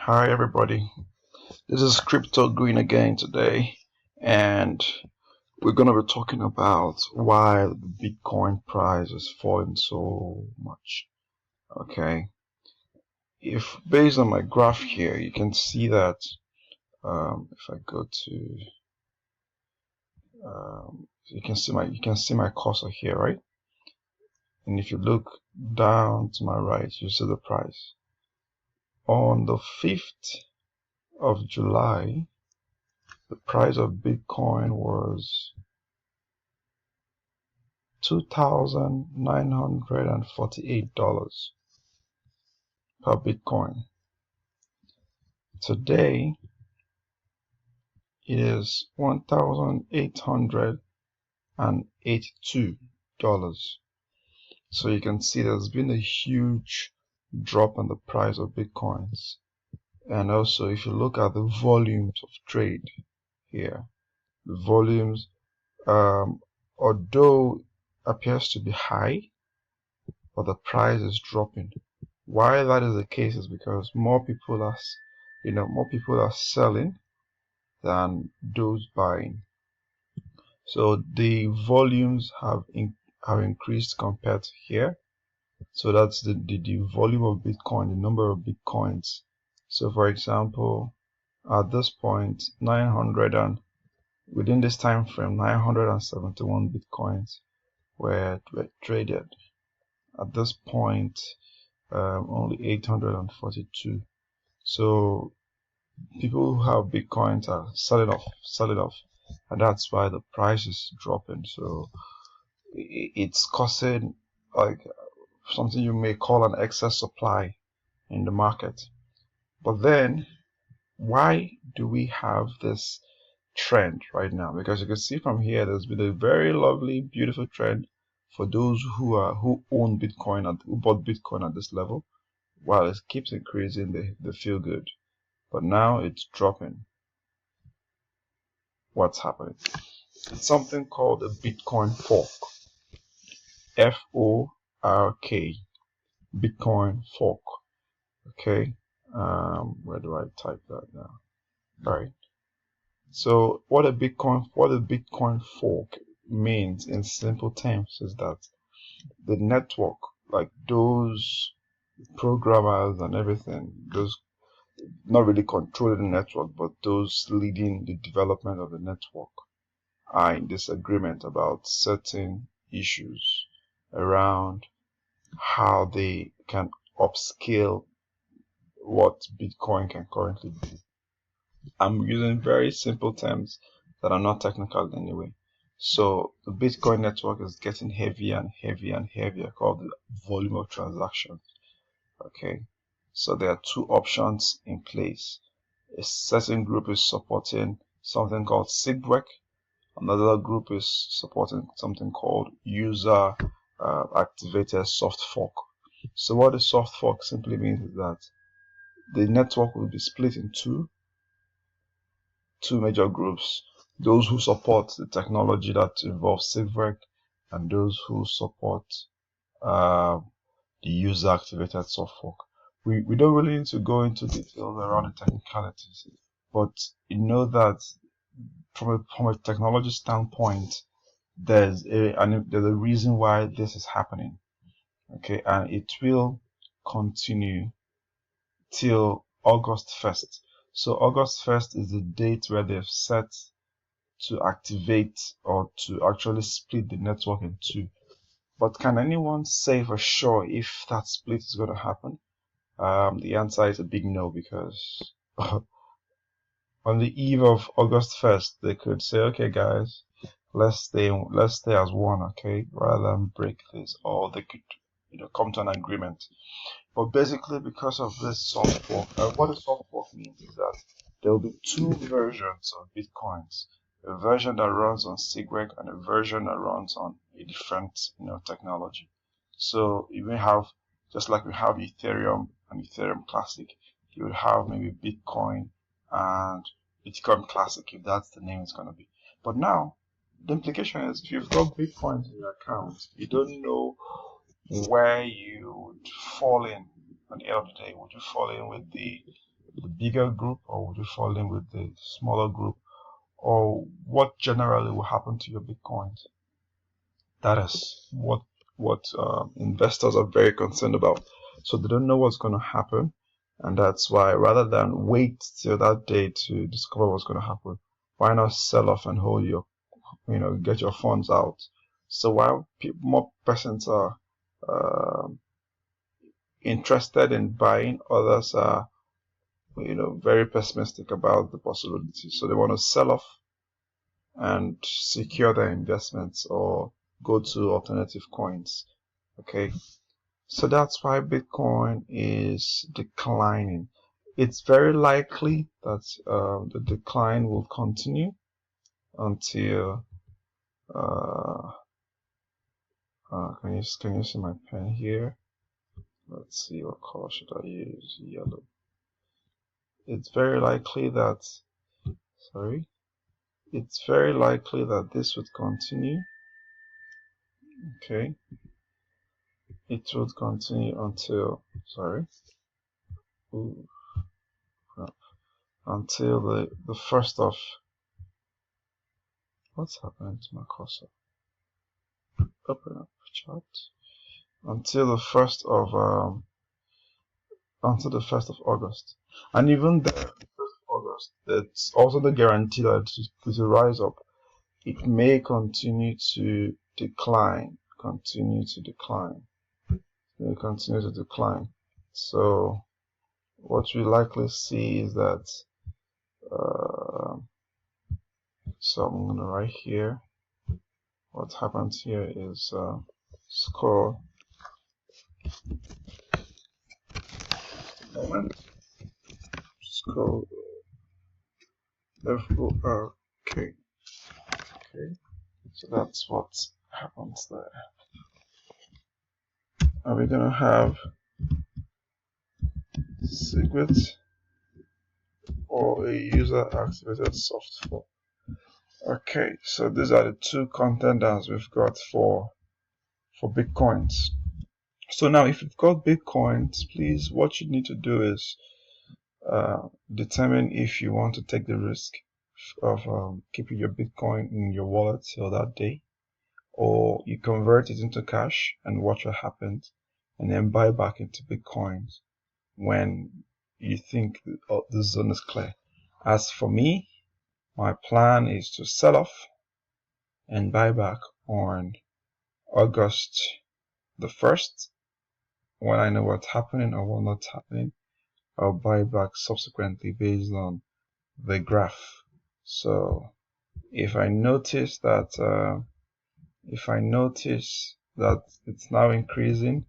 Hi everybody, this is Crypto Green again today, and we're gonna be talking about why the Bitcoin price is falling so much. Okay, if based on my graph here, you can see that if I go to you can see my cursor here, right? And if you look down to my right, you see the price on the 5th of July. The price of Bitcoin was $2,948 per Bitcoin. Today it is $1,882. So you can see there's been a huge drop in the price of Bitcoins. And also if you look at the volumes of trade here, the volumes although appears to be high, but the price is dropping. Why that is the case is because more people are selling than those buying. So the volumes have increased compared to here. So that's the volume of Bitcoin, the number of Bitcoins. So for example, at this point, within this time frame, 971 Bitcoins were traded. At this point, only 842. So people who have Bitcoins are selling off, and that's why the price is dropping. So it's causing like something you may call an excess supply in the market. But then, why do we have this trend right now? Because you can see from here, there's been a very lovely, beautiful trend for those who own Bitcoin and who bought Bitcoin at this level. While it keeps increasing, they feel good. But now it's dropping. What's happening? It's something called a Bitcoin fork. F-O-R-K. Bitcoin fork. Okay. Where do I type that now? Right. So what a Bitcoin fork means in simple terms is that the network, like those programmers and everything, those not really controlling the network, but those leading the development of the network, are in disagreement about certain issues around how they can upscale what Bitcoin can currently do. I'm using very simple terms that are not technical anyway. So the Bitcoin network is getting heavier and heavier and heavier, called the volume of transactions. Okay, so there are two options in place. A certain group is supporting something called SIGWEC. Another group is supporting something called user activated soft fork. So what a soft fork simply means is that the network will be split in two major groups: those who support the technology that involves SIGWEC and those who support the user activated soft fork. We don't really need to go into details around the technicalities, but you know that from a technology standpoint, there's a reason why this is happening. Okay, and it will continue till August 1st. So August 1st is the date where they've set to activate or to actually split the network in two. But can anyone say for sure if that split is going to happen? The answer is a big no, because on the eve of August 1st, they could say, okay, guys, let's stay as one, okay, rather than break this, or they could, come to an agreement. But basically, because of this soft fork, what a soft fork means is that there will be two versions of Bitcoins: a version that runs on SIGWEC and a version that runs on a different, technology. So you may have, just like we have Ethereum and Ethereum Classic, you would have maybe Bitcoin and Bitcoin Classic, if that's the name it's going to be. But now, the implication is if you've got Bitcoins in your account, you don't know where you would fall in at the end of the day. Would you fall in with the the bigger group, or would you fall in with the smaller group? Or what generally will happen to your Bitcoins? That is what investors are very concerned about. So they don't know what's going to happen, and that's why rather than wait till that day to discover what's going to happen, why not sell off and hold your, get your funds out? So while more persons are interested in buying, others are very pessimistic about the possibility. So they want to sell off and secure their investments or go to alternative coins. Okay, so that's why Bitcoin is declining. It's very likely that the decline will continue until can you see my pen here? Let's see, what color should I use? Yellow. It's very likely that it's very likely that this would continue. Okay, it would continue until until the first of, what's happening to my cursor? Open up chart. Until the first of August, and even the 1st of August, that's also the guarantee that it will rise up. It may continue to decline. So what we likely see is that so I'm going to write here. What happens here is score FORK. Okay, so that's what happens there. Are we gonna have secret or a user activated soft fork? Okay, so these are the two contenders we've got for Bitcoins. So now if you've got Bitcoins, please, what you need to do is determine if you want to take the risk of keeping your Bitcoin in your wallet till that day, or you convert it into cash and watch what happens, and then buy back into Bitcoins when you think the zone is clear. As for me, my plan is to sell off and buy back on August the 1st. When I know what's happening or what's not happening, I'll buy back subsequently based on the graph. So if I notice that it's now increasing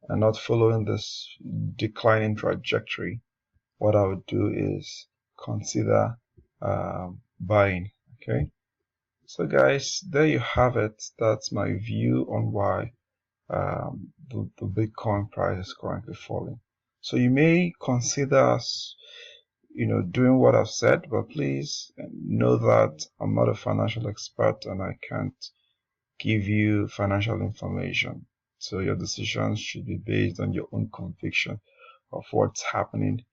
and not following this declining trajectory, what I would do is consider buying. Okay, so guys, there you have it. That's my view on why the Bitcoin price is currently falling. So you may consider doing what I've said, but please know that I'm not a financial expert and I can't give you financial information. So your decisions should be based on your own conviction of what's happening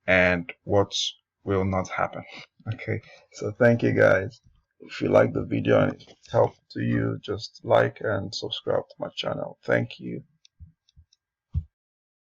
and what will not happen. Okay, so thank you guys. If you like the video and it helped to you, just like and subscribe to my channel. Thank you.